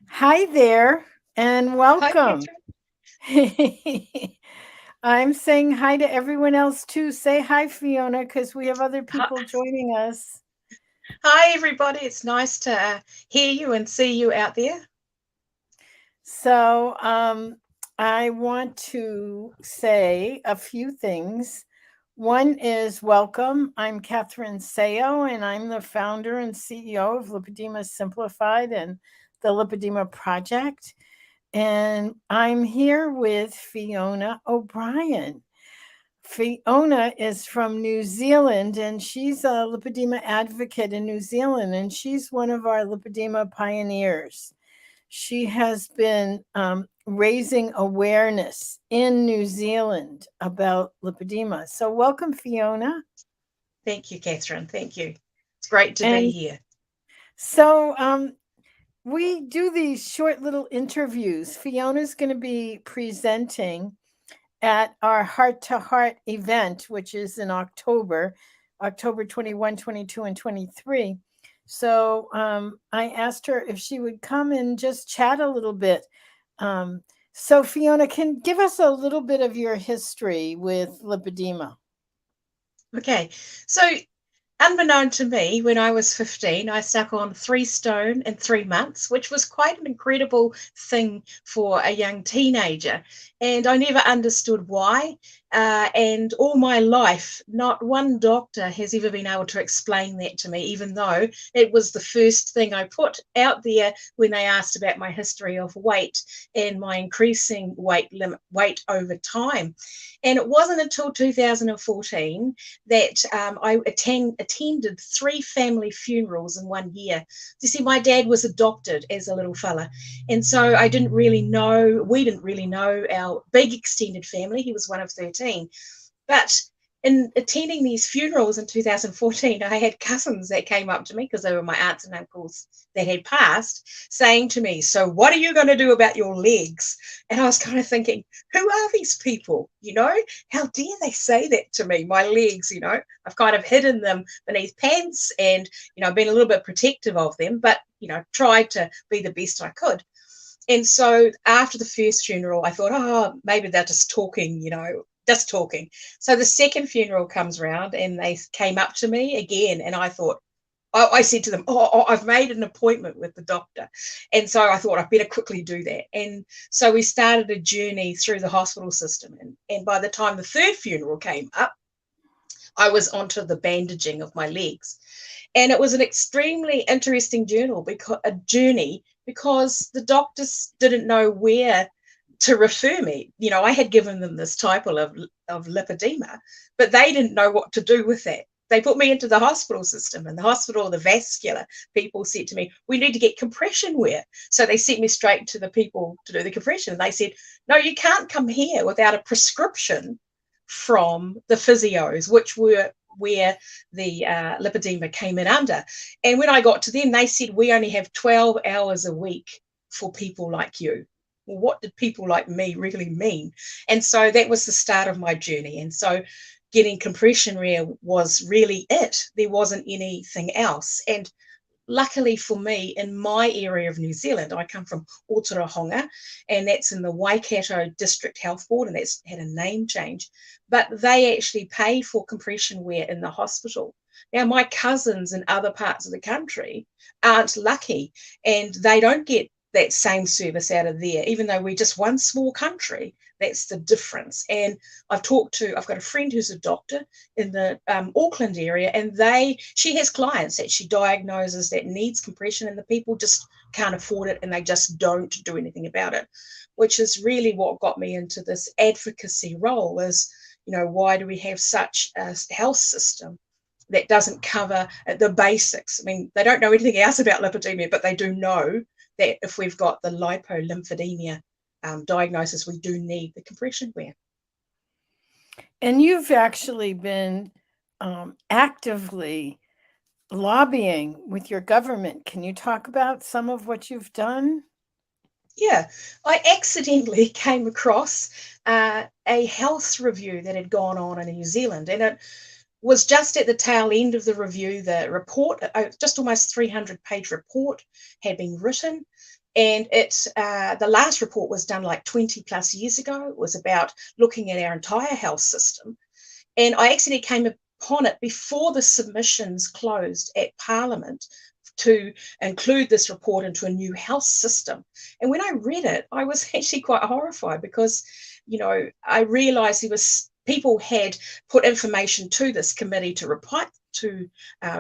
Hi there and Hi, welcome. Catherine. I'm saying hi to everyone else too. Say hi, Fiona, because we have other Hi, people joining us. hi, everybody. It's nice to hear you and see you out there. So, I want to say a few things. One is welcome. I'm Catherine Sayo, and I'm the founder and CEO of Lipedema Simplified and the Lipedema Project. And I'm here with Fiona O'Brien. Fiona is from New Zealand and she's a lipedema advocate in New Zealand, and she's one of our lipedema pioneers. She has been raising awareness in New Zealand about lipedema. So, welcome, Fiona. Thank you, Catherine. Thank you. It's great to be And here. so, we do these short little interviews. Fiona's going to be presenting at our Heart to Heart event, which is in October, October 21, 22, and 23. So I asked her if she would come and just chat a little bit. Um, so, Fiona, can give us a little bit of your history with lipedema. Okay. So, unbeknown to me, when I was 15, I stuck on 3 stone in 3 months, which was quite an incredible thing for a young teenager. And I never understood why. And all my life, not one doctor has ever been able to explain that to me, even though it was the first thing I put out there when they asked about my history of weight and my increasing weight over time. And it wasn't until 2014 that I attended 3 family funerals in one year. You see, my dad was adopted as a little fella. And so we didn't really know our big extended family. He was one of 13. But in attending these funerals in 2014, I had cousins that came up to me because they were my aunts and uncles that had passed, saying to me, "So, what are you going to do about your legs?" And I was kind of thinking, who are these people? How dare they say that to me? My legs, I've kind of hidden them beneath pants and, been a little bit protective of them, but, tried to be the best I could. And so after the first funeral, I thought, oh, maybe they're just talking, just talking. So the second funeral comes around and they came up to me again. And I thought, I said to them, I've made an appointment with the doctor. And so I thought I'd better quickly do that. And so we started a journey through the hospital system. And by the time the third funeral came up, I was onto the bandaging of my legs. And it was an extremely interesting journey because the doctors didn't know where to refer me. I had given them this title of lipedema, but they didn't know what to do with that. They put me into the hospital system, and the hospital, the vascular people said to me, "We need to get compression wear." So they sent me straight to the people to do the compression. They said, "No, you can't come here without a prescription from the physios, which were where the lipedema came in under." And when I got to them, they said, "We only have 12 hours a week for people like you." Well, what did people like me really mean? And so that was the start of my journey. And so getting compression wear was really it. There wasn't anything else. And luckily for me, in my area of New Zealand, I come from Otorohanga, and that's in the Waikato District Health Board, and that's had a name change. But they actually pay for compression wear in the hospital. Now, my cousins in other parts of the country aren't lucky, and they don't get that same service out of there, even though we're just one small country. That's the difference. And I've got a friend who's a doctor in the Auckland area, and she has clients that she diagnoses that needs compression, and the people just can't afford it, and they just don't do anything about it, which is really what got me into this advocacy role. Is why do we have such a health system that doesn't cover the basics? I mean, they don't know anything else about lipedema, but they do know that if we've got the lipo-lymphedema diagnosis, we do need the compression wear. And you've actually been actively lobbying with your government. Can you talk about some of what you've done? Yeah, I accidentally came across a health review that had gone on in New Zealand, and it was just at the tail end of the review. The report, just almost 300-page report, had been written, And the last report was done like 20 plus years ago. It was about looking at our entire health system. And I actually came upon it before the submissions closed at Parliament to include this report into a new health system. And when I read it, I was actually quite horrified because, I realized there was people had put information to this committee to reply to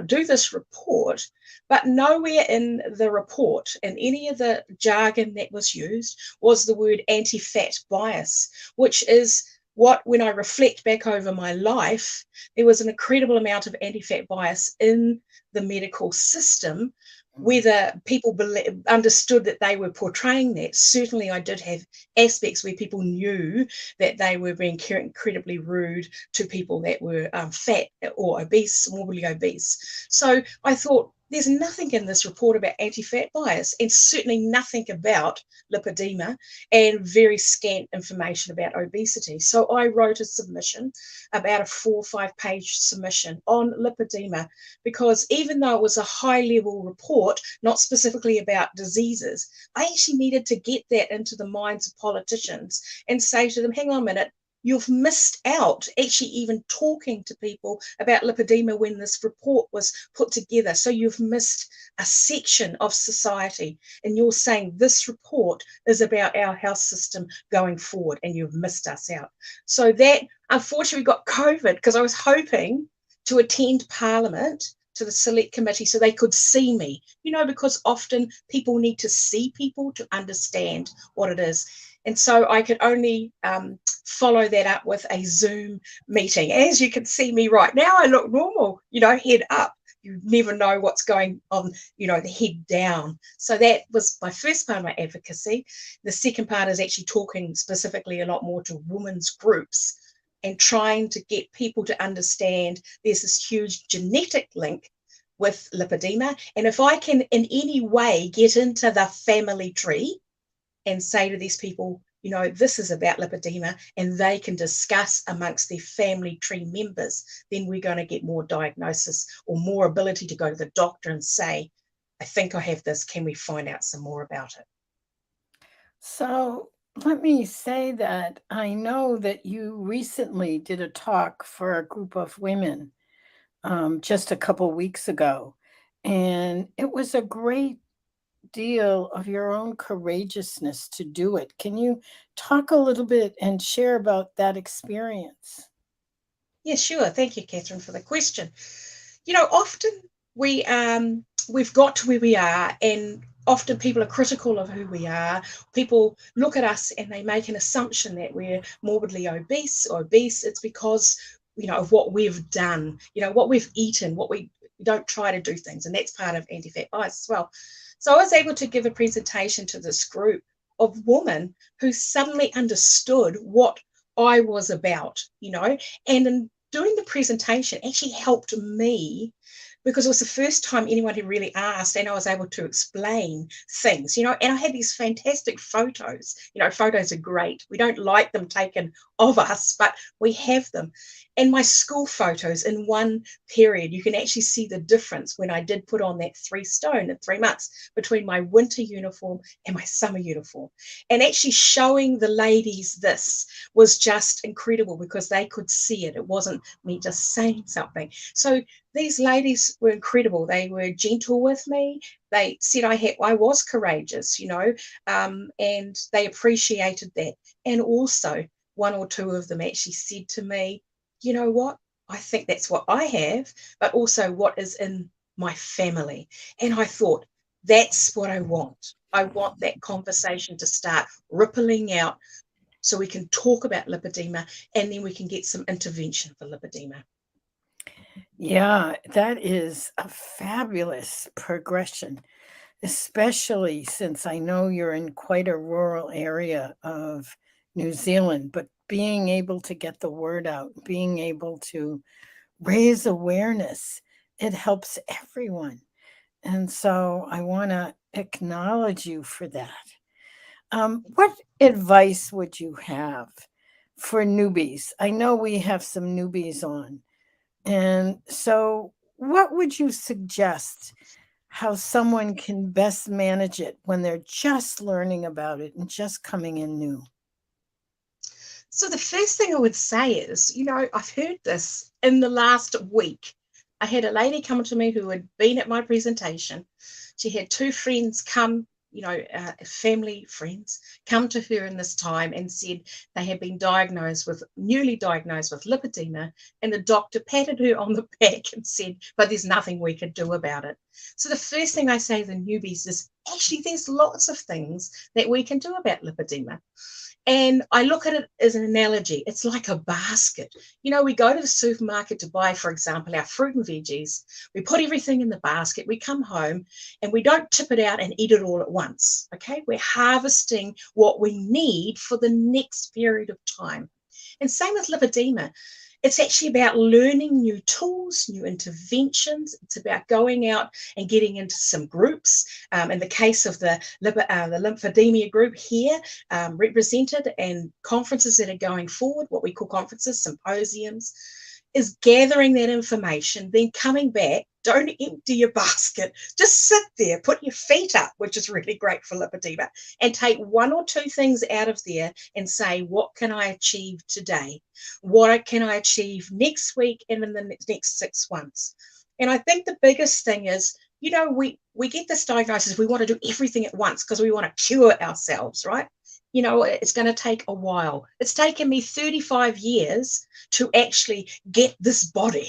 do this report, but nowhere in the report, in any of the jargon that was used, was the word anti-fat bias, which is what, when I reflect back over my life, there was an incredible amount of anti-fat bias in the medical system. Whether people understood that they were portraying that, certainly I did have aspects where people knew that they were being incredibly rude to people that were fat or obese, morbidly obese. So I thought, there's nothing in this report about anti-fat bias, and certainly nothing about lipedema, and very scant information about obesity. So I wrote a submission, about a 4 or 5 page submission on lipedema, because even though it was a high level report, not specifically about diseases, I actually needed to get that into the minds of politicians and say to them, hang on a minute, you've missed out actually even talking to people about lipedema when this report was put together. So you've missed a section of society, and you're saying this report is about our health system going forward, and you've missed us out. So that unfortunately got COVID, because I was hoping to attend Parliament to the select committee so they could see me, because often people need to see people to understand what it is. And so I could only follow that up with a Zoom meeting. As you can see me right now, I look normal, head up. You never know what's going on, the head down. So that was my first part of my advocacy. The second part is actually talking specifically a lot more to women's groups and trying to get people to understand there's this huge genetic link with lipedema. And if I can in any way get into the family tree and say to these people, this is about lipedema, and they can discuss amongst their family tree members, then we're going to get more diagnosis or more ability to go to the doctor and say, I think I have this. Can we find out some more about it? So let me say that I know that you recently did a talk for a group of women just a couple weeks ago, and it was a great deal of your own courageousness to do it. Can you talk a little bit and share about that experience? Yeah, sure. Thank you, Catherine, for the question. Often we've got to where we are, and often people are critical of who we are. People look at us and they make an assumption that we're morbidly obese. It's because of what we've done, what we've eaten, what we don't try to do things, and that's part of anti-fat bias as well. So I was able to give a presentation to this group of women who suddenly understood what I was about, and in doing the presentation actually helped me, because it was the first time anyone had really asked, and I was able to explain things, and I had these fantastic photos. Photos are great. We don't like them taken of us, but we have them. And my school photos in one period, you can actually see the difference when I did put on that 3 stone in 3 months between my winter uniform and my summer uniform. And actually showing the ladies this was just incredible, because they could see it. It wasn't me just saying something. So these ladies were incredible. They were gentle with me. They said I was courageous, and they appreciated that. And also, 1 or 2 of them actually said to me, you know what? I think that's what I have, but also what is in my family. And I thought, that's what I want. I want that conversation to start rippling out so we can talk about lipedema, and then we can get some intervention for lipedema. Yeah, that is a fabulous progression, especially since I know you're in quite a rural area of New Zealand, but being able to get the word out, being able to raise awareness, it helps everyone. And so I want to acknowledge you for that. What advice would you have for newbies? I know we have some newbies on. And so, what would you suggest? how someone can best manage it when they're just learning about it and just coming in new? So the first thing I would say is, I've heard this in the last week. I had a lady come to me who had been at my presentation. She had two friends come, family friends, come to her in this time and said they had been newly diagnosed with lipedema, and the doctor patted her on the back and said, but there's nothing we could do about it. So the first thing I say to the newbies is, actually, there's lots of things that we can do about lipedema. And I look at it as an analogy. It's like a basket. We go to the supermarket to buy, for example, our fruit and veggies. We put everything in the basket. We come home and we don't tip it out and eat it all at once. Okay. We're harvesting what we need for the next period of time. And same with lipedema. It's actually about learning new tools, new interventions. It's about going out and getting into some groups. In the case of the lymphedema group here, represented, and conferences that are going forward, what we call conferences, symposiums, is gathering that information, then coming back. Don't empty your basket. Just sit there, put your feet up, which is really great for lipedema, and take one or two things out of there and say, what can I achieve today? What can I achieve next week and in the next 6 months? And I think the biggest thing is, we get this diagnosis, we want to do everything at once because we want to cure ourselves, right? It's going to take a while. It's taken me 35 years to actually get this body.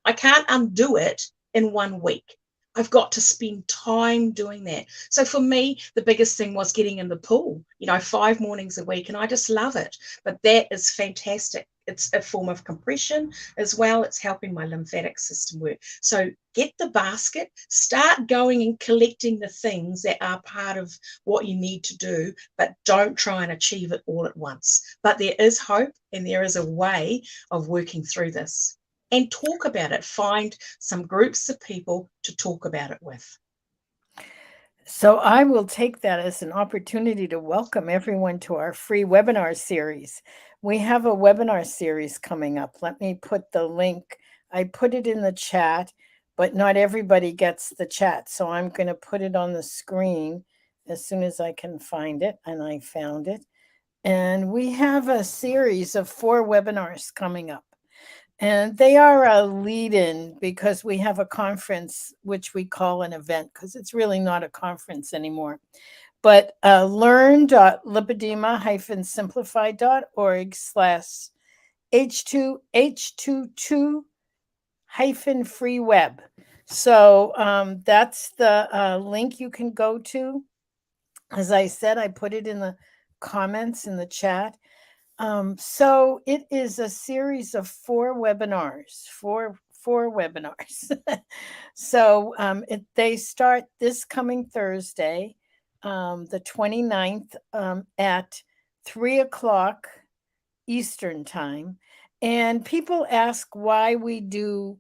I can't undo it in 1 week. I've got to spend time doing that. So for me, the biggest thing was getting in the pool, 5 mornings a week, and I just love it. But that is fantastic. It's a form of compression as well. It's helping my lymphatic system work. So get the basket, start going and collecting the things that are part of what you need to do, but don't try and achieve it all at once. But there is hope, and there is a way of working through this. And talk about it. Find some groups of people to talk about it with. So I will take that as an opportunity to welcome everyone to our free webinar series. We have a webinar series coming up. Let me put the link. I put it in the chat, but not everybody gets the chat. So I'm going to put it on the screen as soon as I can find it. And I found it. And we have a series of 4 webinars coming up. And they are a lead in because we have a conference, which we call an event, because it's really not a conference anymore. But learn.lipedema-simplified.org/h22 free web. So that's the link you can go to. As I said, I put it in the comments in the chat. So it is a series of 4 webinars, four webinars. So they start this coming Thursday, the 29th, at 3 o'clock Eastern time. And people ask why we do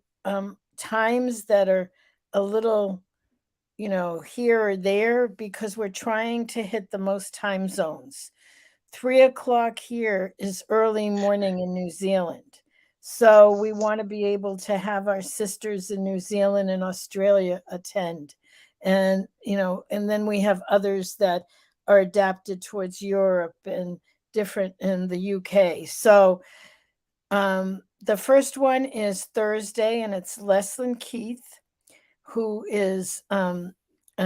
times that are a little, here or there, because we're trying to hit the most time zones. 3 o'clock here is early morning in New Zealand. So we want to be able to have our sisters in New Zealand and Australia attend. And then we have others that are adapted towards Europe and different in the UK. So the first one is Thursday, and it's Leslyn Keith, who is a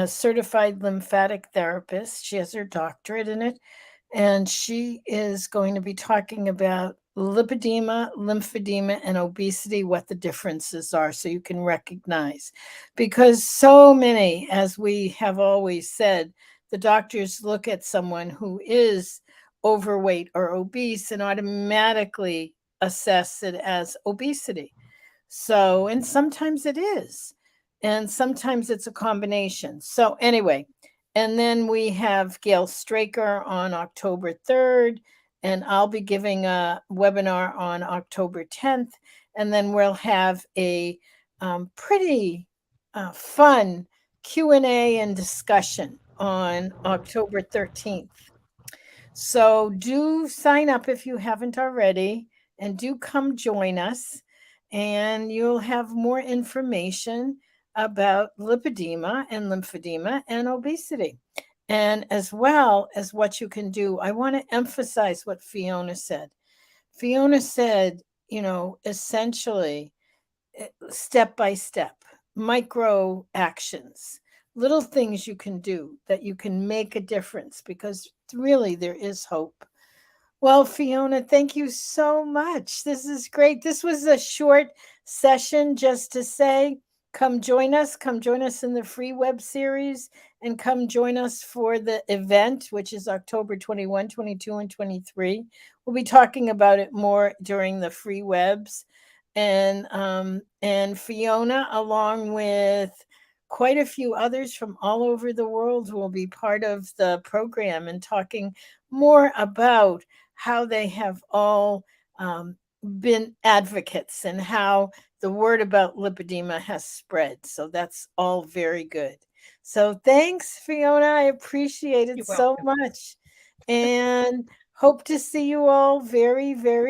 certified lymphatic therapist. She has her doctorate in it. And she is going to be talking about lipedema, lymphedema, and obesity, what the differences are, so you can recognize. Because so many, as we have always said, the doctors look at someone who is overweight or obese and automatically assess it as obesity. So, and sometimes it is, and sometimes it's a combination. So, anyway, and then we have Gail Straker on October 3rd, and I'll be giving a webinar on October 10th. And then we'll have a pretty fun Q&A and discussion on October 13th. So do sign up if you haven't already, and do come join us, and you'll have more information about lipedema and lymphedema and obesity. And as well as what you can do, I want to emphasize what Fiona said. Fiona said, essentially, step by step, micro actions, little things you can do that you can make a difference, because really there is hope. Well, Fiona, thank you so much. This is great. This was a short session just to say, come join us. Come join us in the free web series, and come join us for the event, which is October 21, 22, and 23. We'll be talking about it more during the free webs. And Fiona, along with quite a few others from all over the world, will be part of the program and talking more about how they have all been advocates and how the word about lipedema has spread. So that's all very good. So thanks, Fiona. I appreciate it You're so welcome. much. And hope to see you all very, very